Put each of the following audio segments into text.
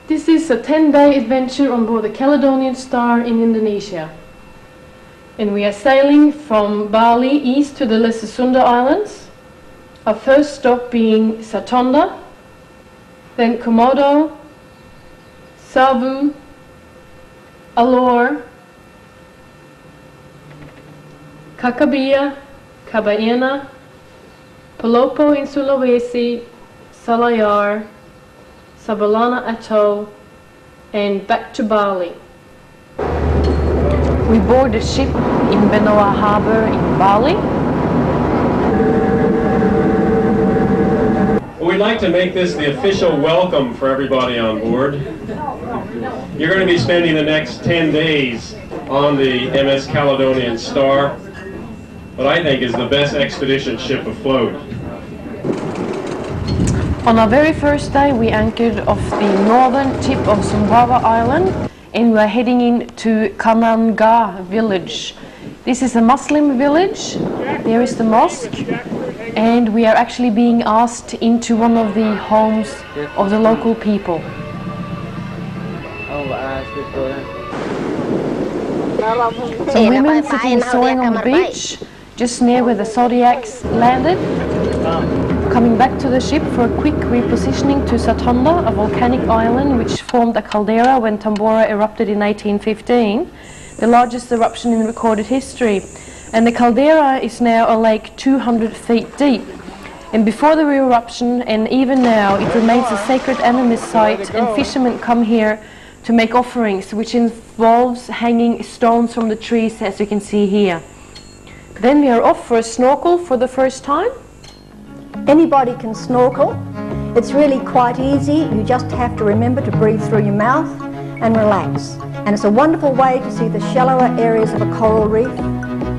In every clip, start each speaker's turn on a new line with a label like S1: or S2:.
S1: This is a 10-day adventure on board the Caledonian Star in Indonesia. And we are sailing from Bali east to the Lesser Sunda Islands. Our first stop being Satonda, then Komodo, Savu, Alor, Kakabia, Kabaena, Palopo in Sulawesi, Salayar, Sabalana Atoll, and back to Bali. We board a ship in Benoa Harbour in Bali.
S2: We'd like to make this the official welcome for everybody on board. You're going to be spending the next 10 days on the MS Caledonian Star, what I think is the best expedition ship afloat.
S1: On our very first day, we anchored off the northern tip of Sumbawa Island, and we're heading into Kananga village. This is a Muslim village. There is the mosque, and we are actually being asked into one of the homes of the local people. Some women sitting sewing on the beach, just near where the Zodiacs landed. Coming back to the ship for a quick repositioning to Satonda, a volcanic island which formed a caldera when Tambora erupted in 1815, the largest eruption in recorded history. And the caldera is now a lake 200 feet deep. And before the eruption, and even now, it remains a sacred animist site, and fishermen come here to make offerings, which involves hanging stones from the trees, as you can see here. Then we are off for a snorkel for the first time.
S3: Anybody can snorkel. It's really quite easy. You just have to remember to breathe through your mouth and relax. And it's a wonderful way to see the shallower areas of a coral reef,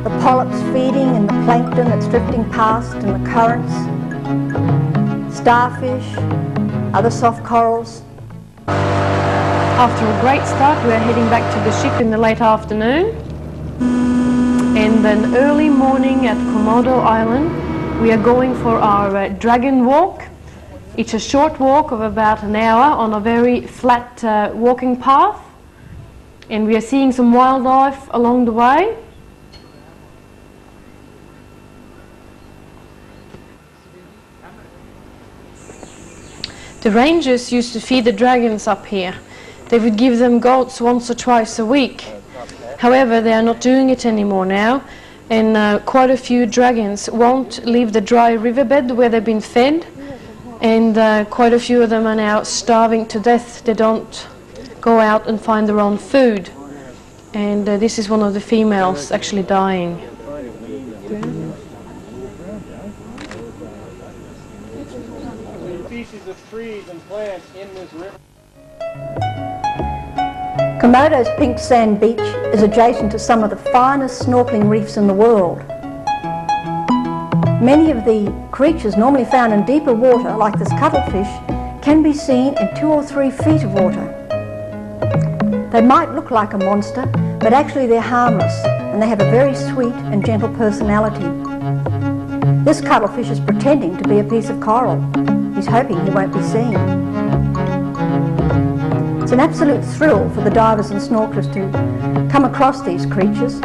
S3: the polyps feeding and the plankton that's drifting past and the currents, starfish, other soft corals.
S1: After a great start, we are heading back to the ship in the late afternoon. And then early morning at Komodo Island, we are going for our dragon walk. It's a short walk of about an hour on a very flat walking path. And we are seeing some wildlife along the way. The rangers used to feed the dragons up here. They would give them goats once or twice a week. However, they are not doing it anymore now. And quite a few dragons won't leave the dry riverbed where they've been fed, and quite a few of them are now starving to death. They don't go out and find their own food, and this is one of the females actually dying.
S2: Species of trees and plants in this river.
S3: Komodo's pink sand beach is adjacent to some of the finest snorkeling reefs in the world. Many of the creatures normally found in deeper water, like this cuttlefish, can be seen in 2 or 3 feet of water. They might look like a monster, but actually they're harmless, and they have a very sweet and gentle personality. This cuttlefish is pretending to be a piece of coral. He's hoping he won't be seen. It's an absolute thrill for the divers and snorkelers to come across these creatures.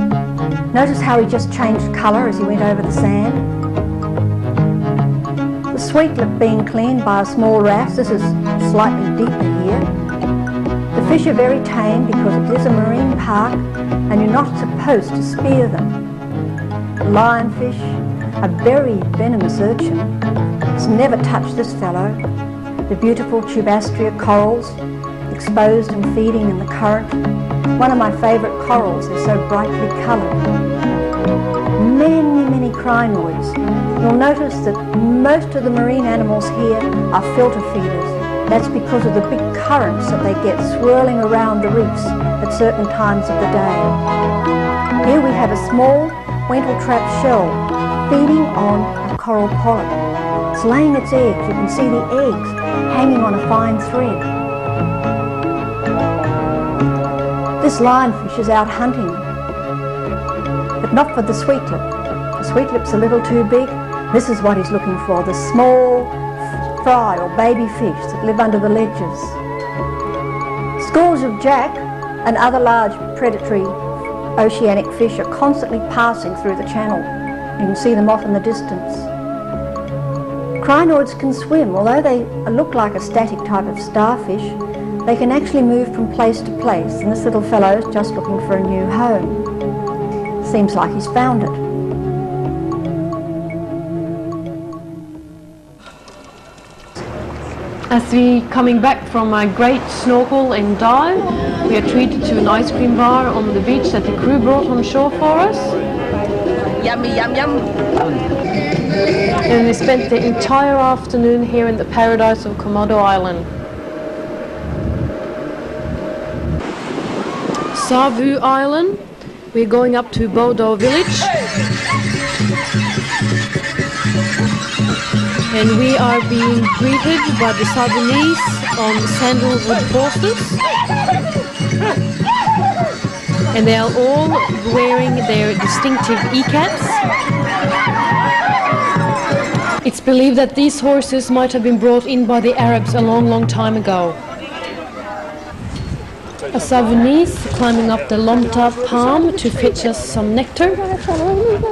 S3: Notice how he just changed colour as he went over the sand. The sweetlip being cleaned by a small wrasse. This is slightly deeper here. The fish are very tame because it is a marine park and you're not supposed to spear them. The lionfish, a very venomous urchin. It's never touched this fellow. The beautiful tubastria corals, exposed and feeding in the current. One of my favourite corals, they're so brightly coloured. Many crinoids. You'll notice that most of the marine animals here are filter feeders. That's because of the big currents that they get swirling around the reefs at certain times of the day. Here we have a small Wenteltrap shell feeding on a coral polyp. It's laying its eggs. You can see the eggs hanging on a fine thread. This lionfish is out hunting, but not for the sweetlip. The sweetlip's a little too big. This is what he's looking for, the small fry or baby fish that live under the ledges. Schools of jack and other large predatory oceanic fish are constantly passing through the channel. You can see them off in the distance. Crinoids can swim. Although they look like a static type of starfish, they can actually move from place to place, and this little fellow is just looking for a new home. Seems like he's found it.
S1: As we coming back from a great snorkel and dive, we are treated to an ice cream bar on the beach that the crew brought on shore for us.
S4: Yummy, yum, yum.
S1: And we spent the entire afternoon here in the paradise of Komodo Island. Savu Island, we're going up to Bodo village. And we are being greeted by the Savunese on sandalwood horses. And they are all wearing their distinctive e-cats. It's believed that these horses might have been brought in by the Arabs a long, long time ago. A Savunese climbing up the Lonta palm to fetch us some nectar.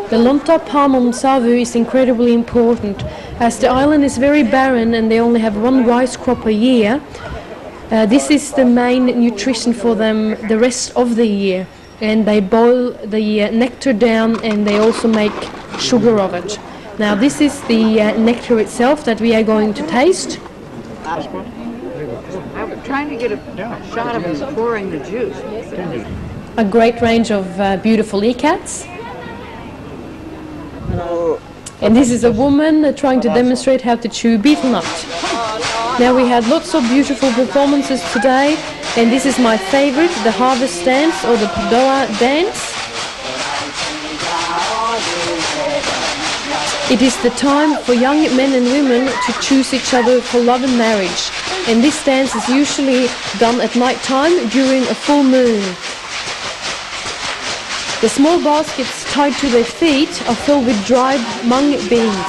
S1: The Lonta palm on Savu is incredibly important, as the island is very barren and they only have one rice crop a year. This is the main nutrition for them the rest of the year, and they boil the nectar down and they also make sugar of it. Now this is the nectar itself that we are going to taste.
S4: I'm trying to get a shot of him pouring the juice.
S1: A great range of beautiful e-cats. And this is a woman trying to demonstrate how to chew betel nut. Now we had lots of beautiful performances today, and this is my favorite, the harvest dance or the Padoa dance. It is the time for young men and women to choose each other for love and marriage. And this dance is usually done at night time during a full moon. The small baskets tied to their feet are filled with dried mung beans.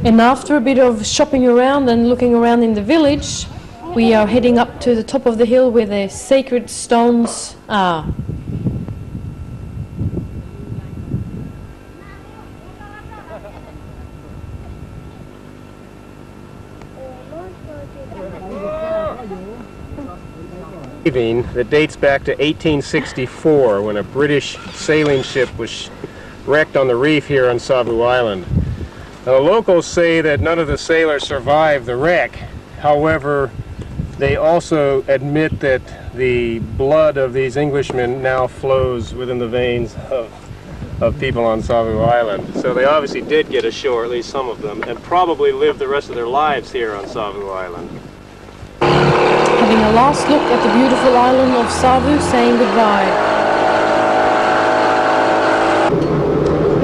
S1: And after a bit of shopping around and looking around in the village, we are heading up to the top of the hill where the sacred stones are.
S2: That dates back to 1864, when a British sailing ship was wrecked on the reef here on Savu Island. Now, the locals say that none of the sailors survived the wreck. However, they also admit that the blood of these Englishmen now flows within the veins of people on Savu Island. So they obviously did get ashore, at least some of them, and probably lived the rest of their lives here on Savu Island.
S1: Having a last look at the beautiful island of Savu, saying goodbye.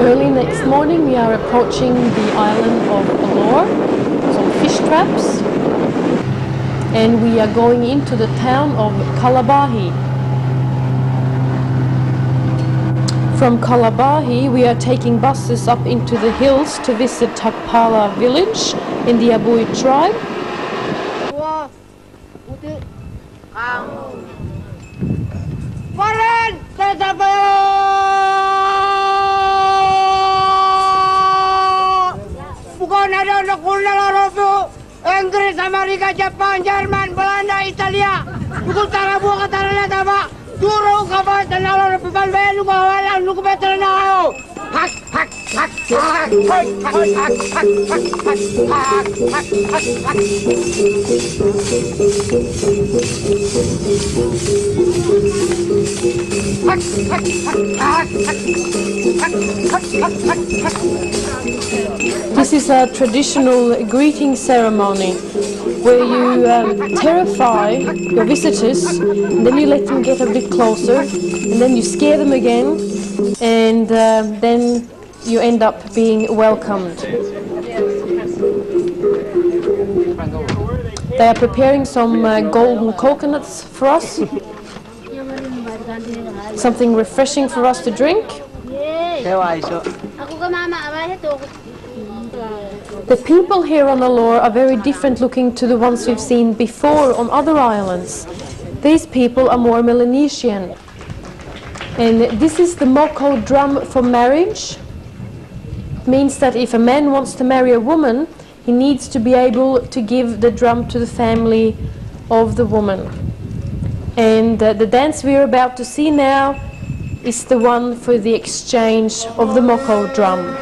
S1: Early next morning we are approaching the island of Alor, some fish traps, and we are going into the town of Kalabahi. From Kalabahi we are taking buses up into the hills to visit Takpala village in the Abui tribe.
S5: Bukan ada anak kuliah Rosu, Inggris, Amerika, Jepang, Jerman, Belanda, Italia. Bukan tara buah kata rela taba. Turu kabar dan Allah lebih banyak lu kawalan lu kebetulan aku.
S1: This is a traditional greeting ceremony where you terrify your visitors, and then you let them get a bit closer, and then you scare them again, and then you end up being welcomed. They are preparing some golden coconuts for us, something refreshing for us to drink. The people here on Alor are very different looking to the ones we've seen before on other islands. These people are more Melanesian. And this is the Moko drum for marriage. It means that if a man wants to marry a woman, he needs to be able to give the drum to the family of the woman. And the dance we are about to see now is the one for the exchange of the Moko drum.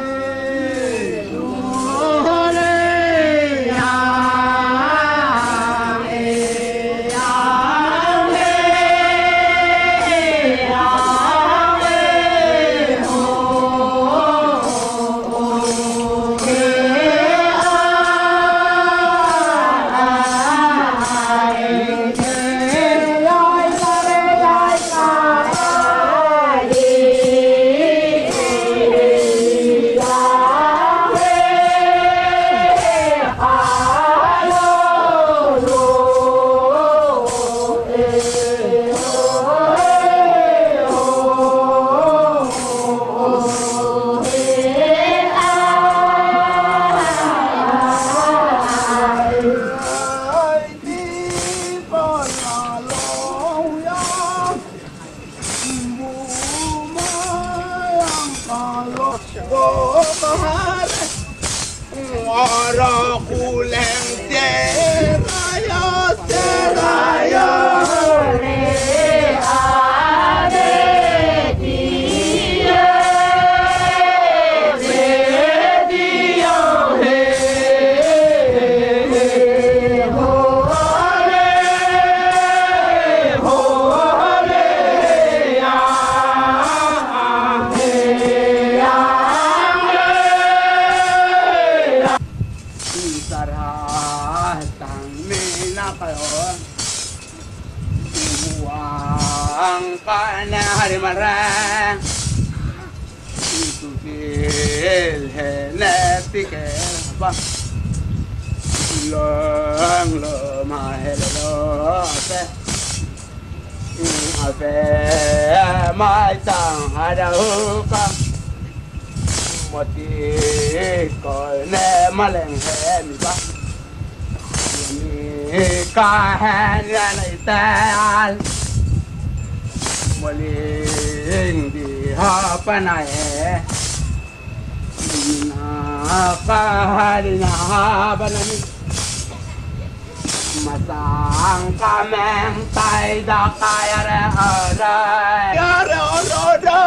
S5: Masang kameng tay da kaya re arai ya ro ro ro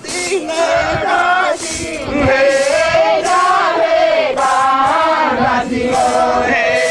S5: sing da sing he da sing he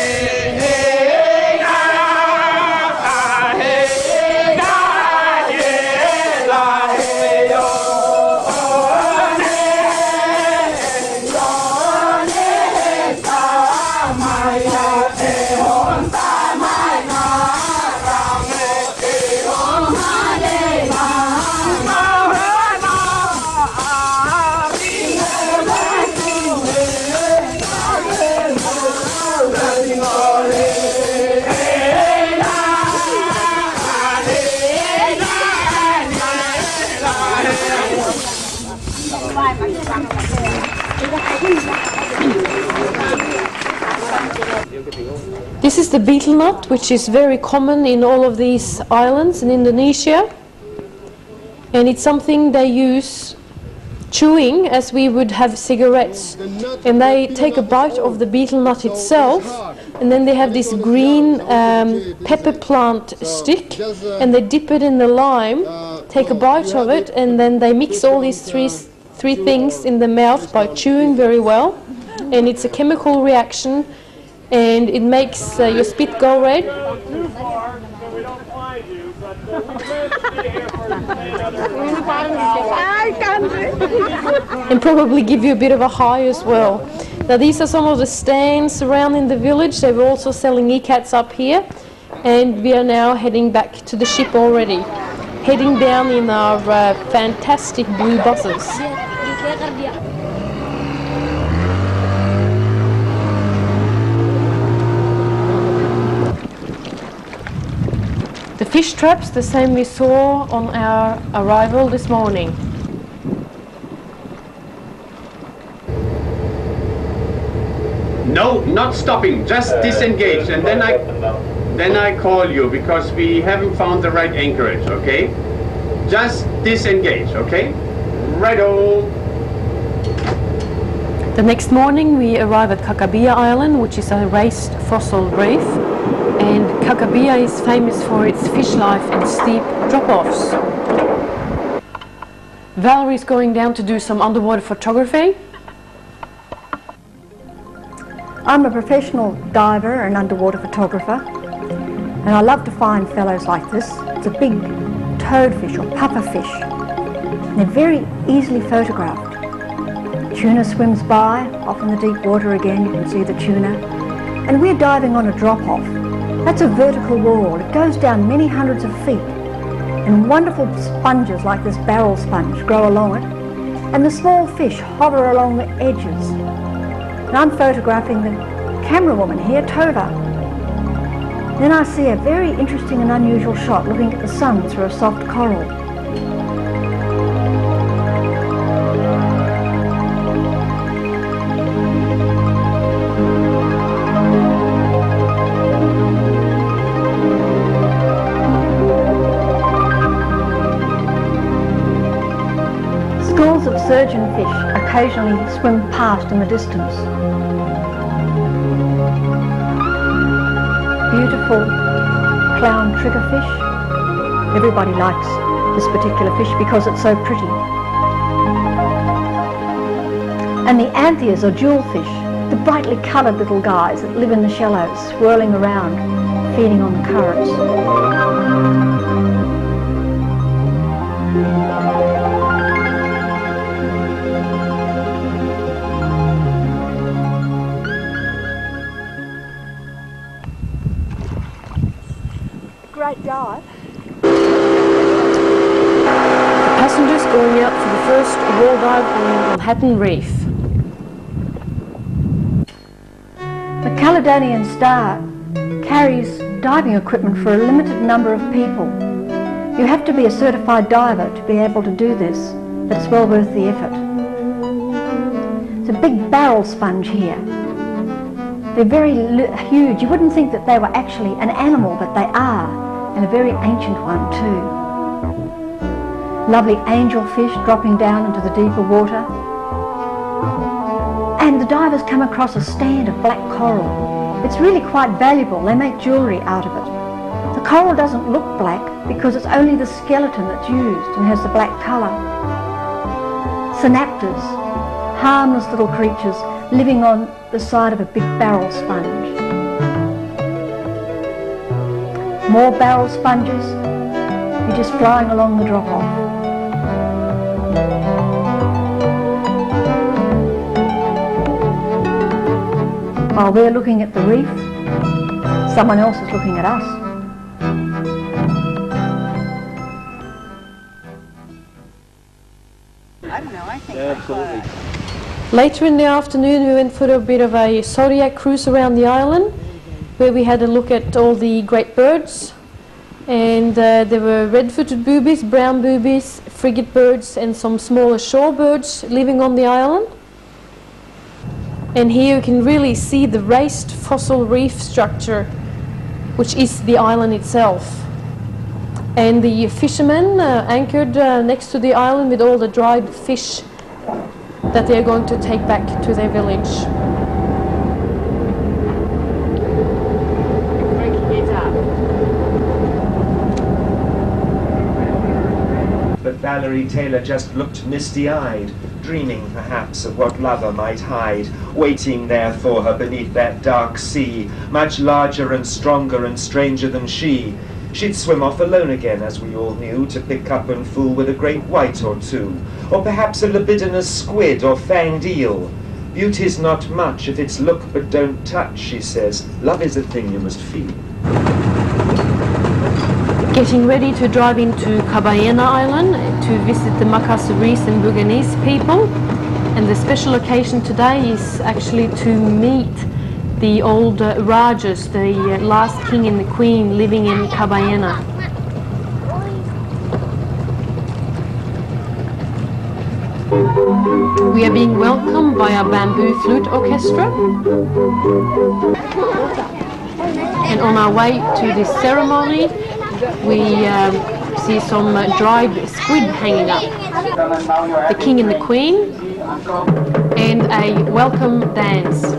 S1: This is the betel nut, which is very common in all of these islands in Indonesia. And it's something they use chewing as we would have cigarettes. And they take a bite of the betel nut itself, and then they have this green pepper plant stick, and they dip it in the lime take a bite of it, and then they mix all these three things in the mouth by chewing very well, and it's a chemical reaction, and it makes your spit go red. And probably give you a bit of a high as well. Now these are some of the stands surrounding the village. They were also selling e-cats up here, and we are now heading back to the ship already, heading down in our fantastic blue buses. The fish traps, the same we saw on our arrival this morning.
S6: No, not stopping, just disengage, and then I call you because we haven't found the right anchorage, okay? Just disengage, okay? Righto!
S1: The next morning we arrive at Kakabia Island, which is a raised fossil reef, and Kakabia is famous for its fish life and steep drop-offs. Valerie's going down to do some underwater photography.
S3: I'm a professional diver and underwater photographer, and I love to find fellows like this. It's a big toadfish or pufferfish. And they're very easily photographed. Tuna swims by, off in the deep water again, you can see the tuna. And we're diving on a drop-off. That's a vertical wall. It goes down many hundreds of feet. And wonderful sponges like this barrel sponge grow along it. And the small fish hover along the edges. And I'm photographing the camera woman here, Tova. Then I see a very interesting and unusual shot looking at the sun through a soft coral. Schools of surgeonfish occasionally swim past in the distance. Beautiful clown triggerfish. Everybody likes this particular fish because it's so pretty. And the anthias or jewelfish, the brightly coloured little guys that live in the shallows, swirling around, feeding on the currents. Great dive.
S1: Passengers going out for the first wall dive on Manhattan Reef.
S3: The Caledonian Star carries diving equipment for a limited number of people. You have to be a certified diver to be able to do this, but it's well worth the effort. It's a big barrel sponge here. They're very huge. You wouldn't think that they were actually an animal, but they are. And a very ancient one too. Lovely angelfish dropping down into the deeper water. And the divers come across a stand of black coral. It's really quite valuable. They make jewellery out of it. The coral doesn't look black because it's only the skeleton that's used and has the black colour. Synaptors, harmless little creatures living on the side of a big barrel sponge. More barrel sponges, you're just flying along the drop-off. While we're looking at the reef, someone else is looking at us.
S4: I don't know, I think
S6: Absolutely.
S1: Later in the afternoon we went for a bit of a zodiac cruise around the island, where we had a look at all the great birds, and there were red-footed boobies, brown boobies, frigate birds and some smaller shorebirds living on the island. And here you can really see the raised fossil reef structure, which is the island itself. And the fishermen anchored next to the island with all the dried fish that they are going to take back to their village.
S7: Valerie Taylor just looked misty-eyed, dreaming perhaps of what lover might hide, waiting there for her beneath that dark sea, much larger and stronger and stranger than she. She'd swim off alone again, as we all knew, to pick up and fool with a great white or two, or perhaps a libidinous squid or fanged eel. Beauty's not much if it's look but don't touch, she says. Love is a thing you must feel.
S1: Getting ready to drive into Caledonian Island to visit the Makassarese and Buganese people. And the special occasion today is actually to meet the old Rajas, the last king and the queen living in Caledonian. We are being welcomed by our bamboo flute orchestra. And on our way to this ceremony, we see some dried squid hanging up. The king and the queen, and a welcome dance.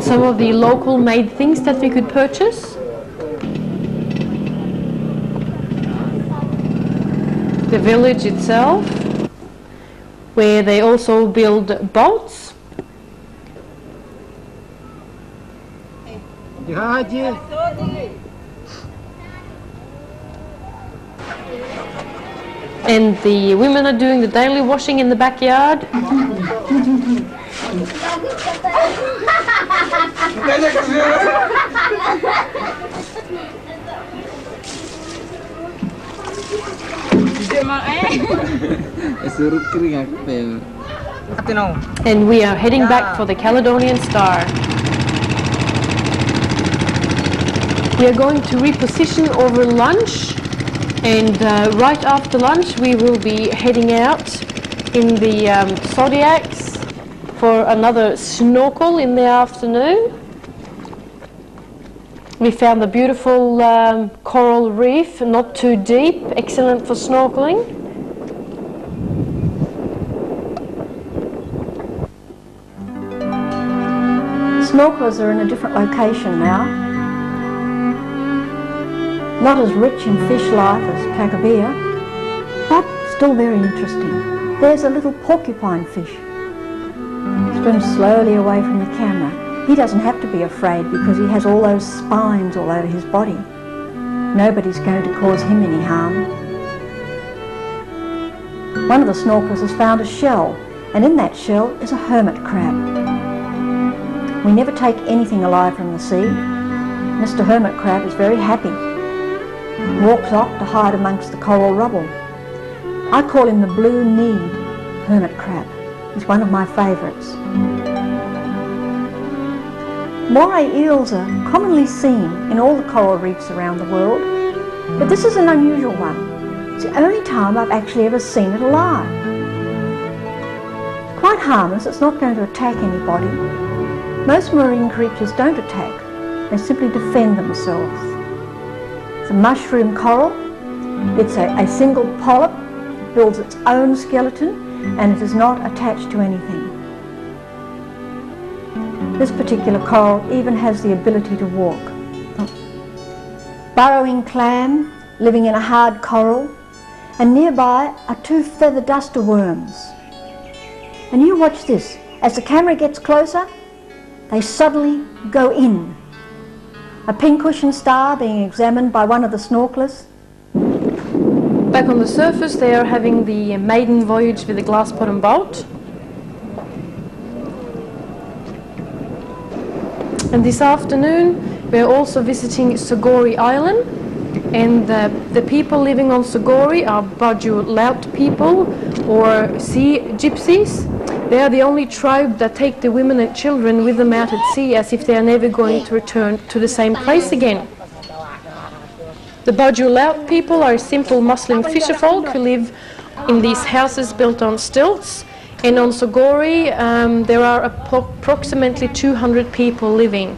S1: Some of the local made things that we could purchase. The village itself, where they also build boats. And the women are doing the daily washing in the backyard. And we are heading back for the Caledonian Star. We are going to reposition over lunch, and right after lunch we will be heading out in the Zodiacs for another snorkel in the afternoon. We found a beautiful coral reef, not too deep, excellent for snorkeling.
S3: Snorkelers are in a different location now. Not as rich in fish life as Pacabea, but still very interesting. There's a little porcupine fish. Swims slowly away from the camera. He doesn't have to be afraid because he has all those spines all over his body. Nobody's going to cause him any harm. One of the snorkelers has found a shell, and in that shell is a hermit crab. We never take anything alive from the sea. Mr. Hermit Crab is very happy. He walks off to hide amongst the coral rubble. I call him the blue-kneed hermit crab. He's one of my favourites. Moray eels are commonly seen in all the coral reefs around the world, but this is an unusual one. It's the only time I've actually ever seen it alive. It's quite harmless, it's not going to attack anybody. Most marine creatures don't attack, they simply defend themselves. It's a mushroom coral. It's a single polyp, builds its own skeleton, and it is not attached to anything. This particular coral even has the ability to walk. Burrowing clam living in a hard coral, and nearby are two feather duster worms. And you watch this. As the camera gets closer, they suddenly go in. A pincushion star being examined by one of the snorkelers.
S1: Back on the surface they are having the maiden voyage with the glass bottom boat. And this afternoon we're also visiting Sogori Island. And the people living on Sogori are Baju Laut people or sea gypsies. They are the only tribe that take the women and children with them out at sea as if they are never going to return to the same place again. The Baju Laut people are simple Muslim fisherfolk who live in these houses built on stilts. And on Sogori there are approximately 200 people living.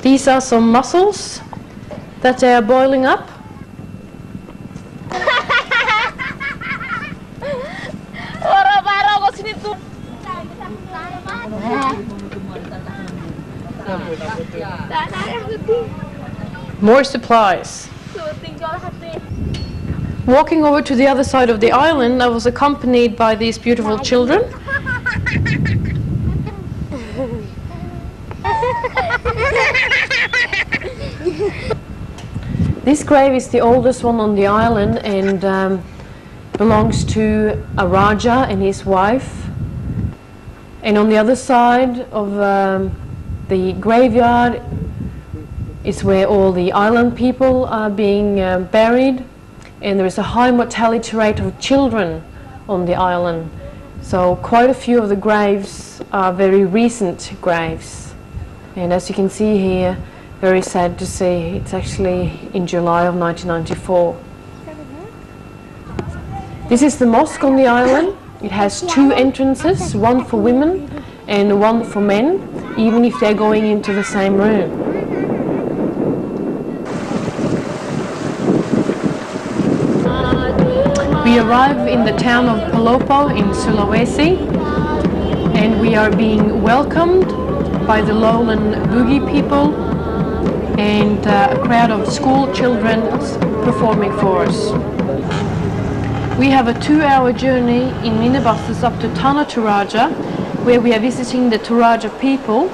S1: These are some mussels that they are boiling up. More supplies. Walking over to the other side of the island, I was accompanied by these beautiful children. This grave is the oldest one on the island and belongs to a Raja and his wife. And on the other side of the graveyard is where all the island people are being buried. And there is a high mortality rate of children on the island. So quite a few of the graves are very recent graves. And as you can see here, very sad to see, it's actually in July of 1994. This is the mosque on the island. It has two entrances, one for women and one for men, even if they're going into the same room. We arrive in the town of Palopo in Sulawesi, and we are being welcomed by the lowland boogie people and a crowd of school children performing for us. We have a 2-hour journey in minibuses up to Tanah Toraja, where we are visiting the Toraja people,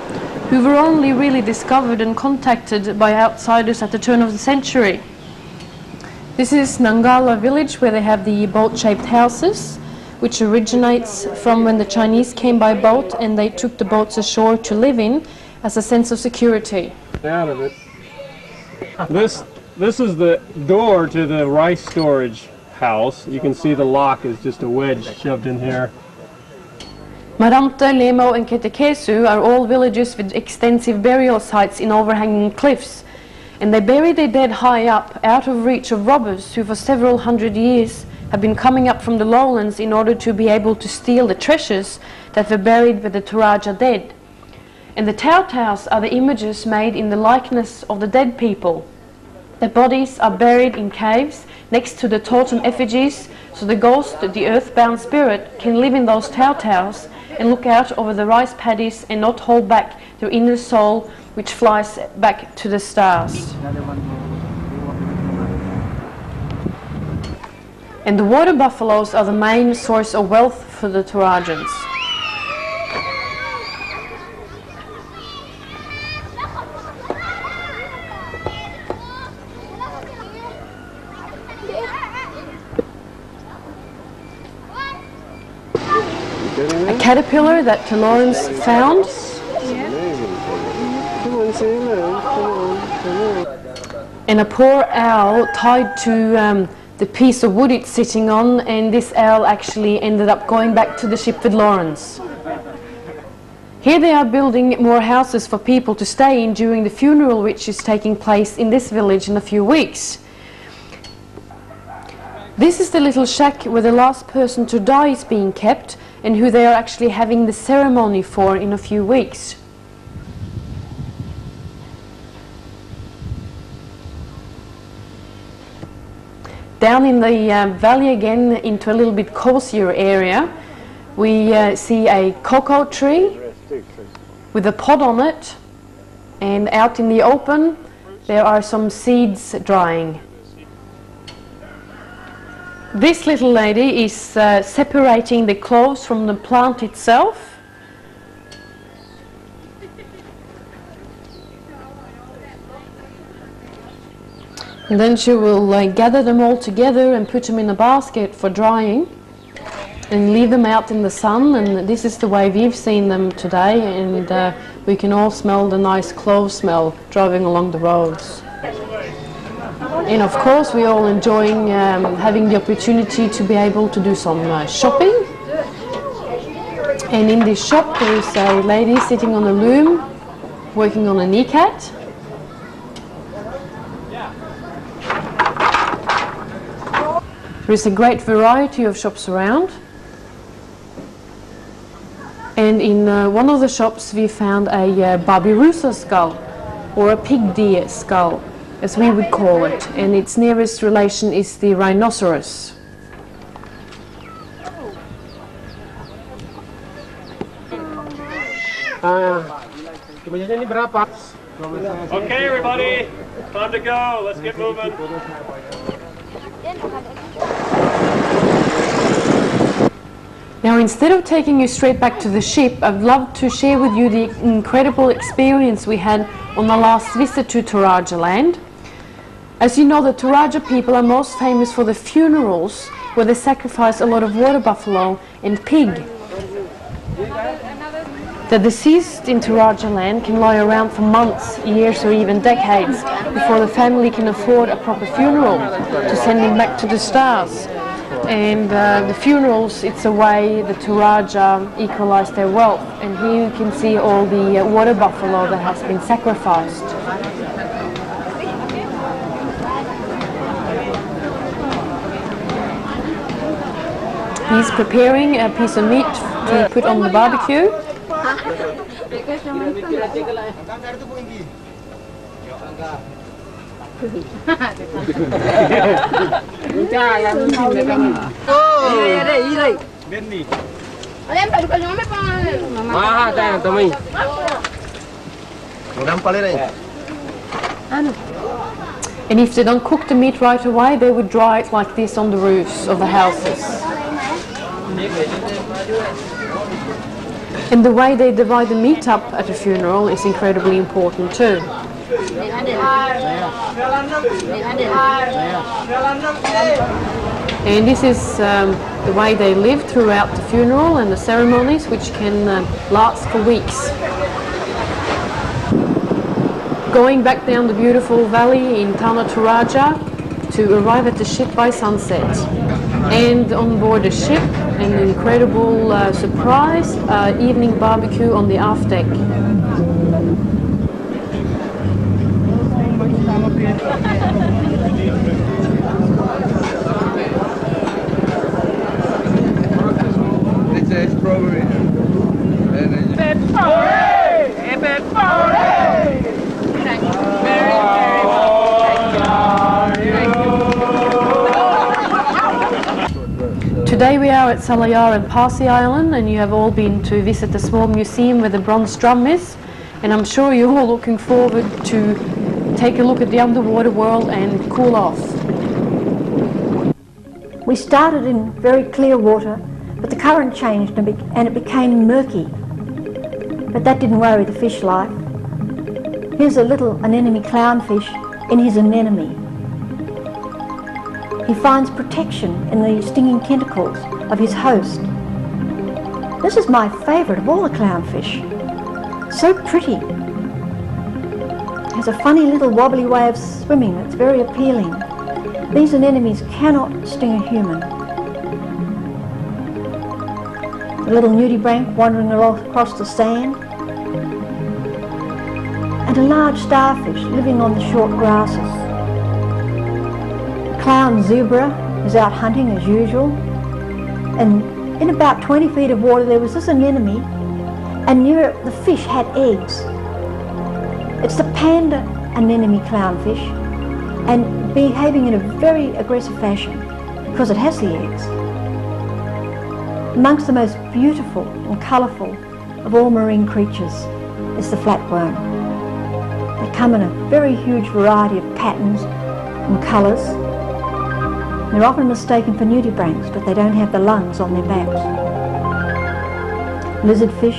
S1: who were only really discovered and contacted by outsiders at the turn of the century. This is Nangala village, where they have the boat-shaped houses, which originates from when the Chinese came by boat and they took the boats ashore to live in as a sense of security.
S2: Out of it. This is the door to the rice storage house. You can see the lock is just a wedge shoved in here.
S1: Maranta, Lemo and Ketekesu are all villages with extensive burial sites in overhanging cliffs, and they bury their dead high up, out of reach of robbers who for several hundred years have been coming up from the lowlands in order to be able to steal the treasures that were buried with the Toraja dead. And the taus are the images made in the likeness of the dead people. Their bodies are buried in caves next to the totem effigies, so the ghost, the earthbound spirit, can live in those taus and look out over the rice paddies and not hold back their inner soul, which flies back to the stars. And the water buffaloes are the main source of wealth for the Torajans. A caterpillar that Lawrence found. And a poor owl tied to the piece of wood it's sitting on, and this owl actually ended up going back to the ship with Lawrence. Here they are building more houses for people to stay in during the funeral, which is taking place in this village in a few weeks. This is the little shack where the last person to die is being kept, and who they are actually having the ceremony for in a few weeks. Down in the valley again, into a little bit cozier area, we see a cocoa tree with a pod on it, and out in the open there are some seeds drying. This little lady is separating the cloves from the plant itself. And then she will gather them all together and put them in a basket for drying. and leave them out in the sun, and this is the way we've seen them today, and we can all smell the nice clove smell driving along the roads. And of course we're all enjoying having the opportunity to be able to do some shopping. And in this shop there is a lady sitting on a loom working on a knee-cat. There is a great variety of shops around. And in one of the shops we found a babirusa skull, or a pig deer skull, as we would call it, and its nearest relation is the rhinoceros.
S2: Okay, everybody, time to go. Let's get moving.
S1: Now, instead of taking you straight back to the ship, I'd love to share with you the incredible experience we had on the last visit to Toraja land. As you know, the Toraja people are most famous for the funerals where they sacrifice a lot of water buffalo and pig. The deceased in Toraja land can lie around for months, years or even decades before the family can afford a proper funeral to send him back to the stars. And the funerals, it's a way the Toraja equalize their wealth. And here you can see all the water buffalo that has been sacrificed. He's preparing a piece of meat to put on the barbecue. And if they don't cook the meat right away, they would dry it like this on the roofs of the houses. And the way they divide the meat up at a funeral is incredibly important too. And this is the way they live throughout the funeral and the ceremonies, which can last for weeks. Going back down the beautiful valley in Tanah Toraja to arrive at the ship by sunset. And on board the ship, an incredible surprise, evening barbecue on the aft deck. Today we are at Salayar and Parsi Island, and you have all been to visit the small museum where the bronze drum is, and I'm sure you're all looking forward to take a look at the underwater world and cool off.
S3: We started in very clear water, but the current changed and it became murky. But that didn't worry the fish life. Here's an anemone clownfish in his anemone. He finds protection in the stinging tentacles of his host. This is my favourite of all the clownfish. So pretty. Has a funny little wobbly way of swimming that's very appealing. These anemones cannot sting a human. A little nudibranch wandering across the sand. And a large starfish living on the short grasses. Clown zebra is out hunting as usual, and in about 20 feet of water there was this anemone, and near it the fish had eggs. It's the panda anemone clownfish, and behaving in a very aggressive fashion because it has the eggs. Amongst the most beautiful and colourful of all marine creatures is the flatworm. They come in a very huge variety of patterns and colours. They're often mistaken for nudibranchs, but they don't have the lungs on their backs. Lizardfish.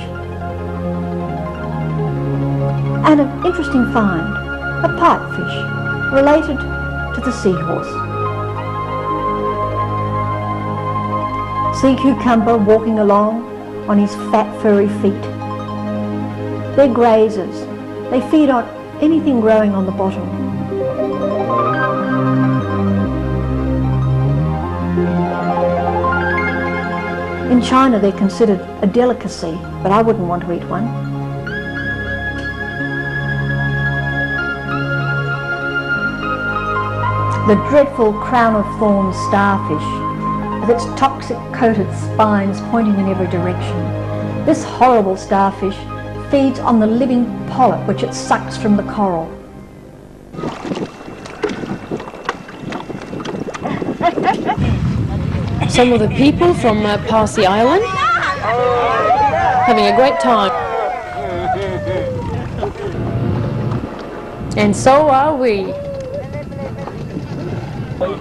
S3: And an interesting find, a pipefish, related to the seahorse. Sea cucumber walking along on his fat furry feet. They're grazers. They feed on anything growing on the bottom. In China they're considered a delicacy, but I wouldn't want to eat one. The dreadful crown-of-thorns starfish, with its toxic-coated spines pointing in every direction. This horrible starfish feeds on the living polyp which it sucks from the coral.
S1: Some of the people from Parsi Island having a great time. And so are we.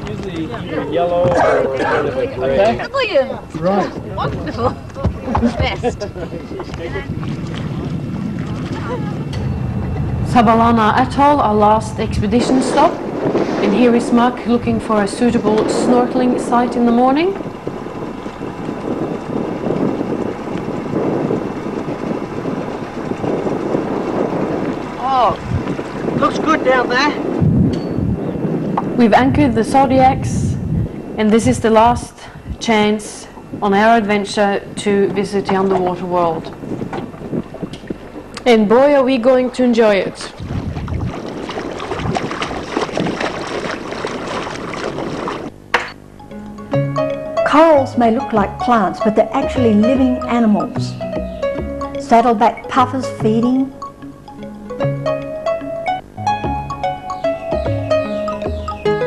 S8: Usually either yellow or gray. Right.
S4: Wonderful. Best.
S1: Sabalana Atoll, our last expedition stop. And here is Mark looking for a suitable snorkeling site in the morning.
S5: Oh, looks good down there.
S1: We've anchored the Zodiacs, and this is the last chance on our adventure to visit the underwater world. And boy, are we going to enjoy it.
S3: Corals may look like plants, but they're actually living animals. Saddleback puffers feeding.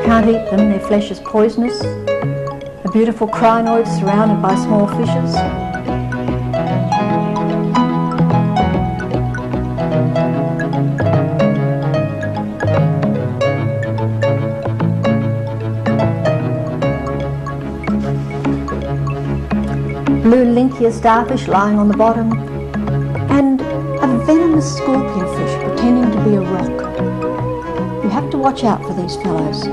S3: Can't eat them, their flesh is poisonous. A beautiful crinoid surrounded by small fishes. Blue Linkia starfish lying on the bottom, and a venomous scorpionfish pretending to be a rock. You have to watch out for these fellows.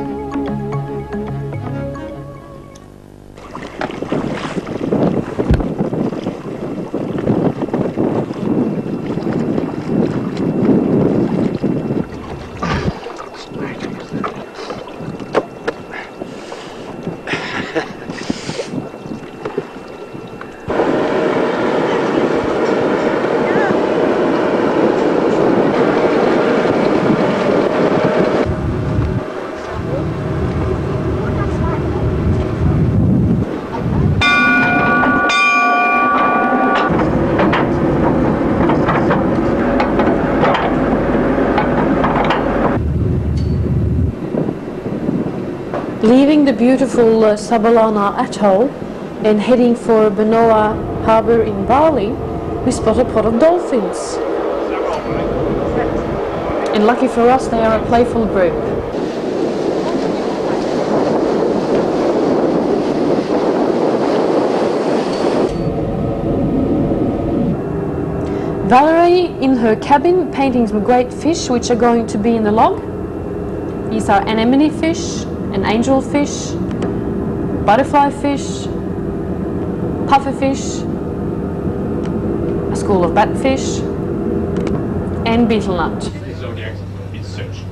S1: Leaving the beautiful Sabalana Atoll and heading for Benoa Harbour in Bali, we spot a pod of dolphins. And lucky for us, they are a playful group. Valerie in her cabin painting some great fish which are going to be in the log. These are anemone fish, an angelfish, butterfly fish, pufferfish, a school of batfish, and betelnut.
S6: Zodiacs in search.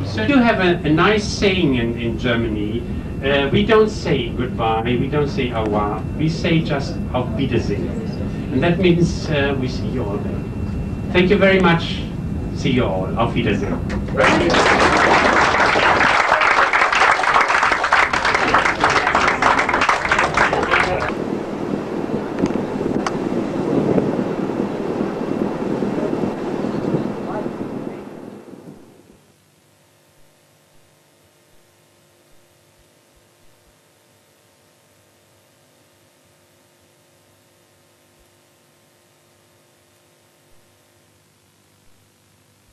S6: So you have a nice saying in Germany. We don't say goodbye, we don't say au revoir, we say just auf Wiedersehen. And that means we see you all. Thank you very much. See you all. Auf Wiedersehen.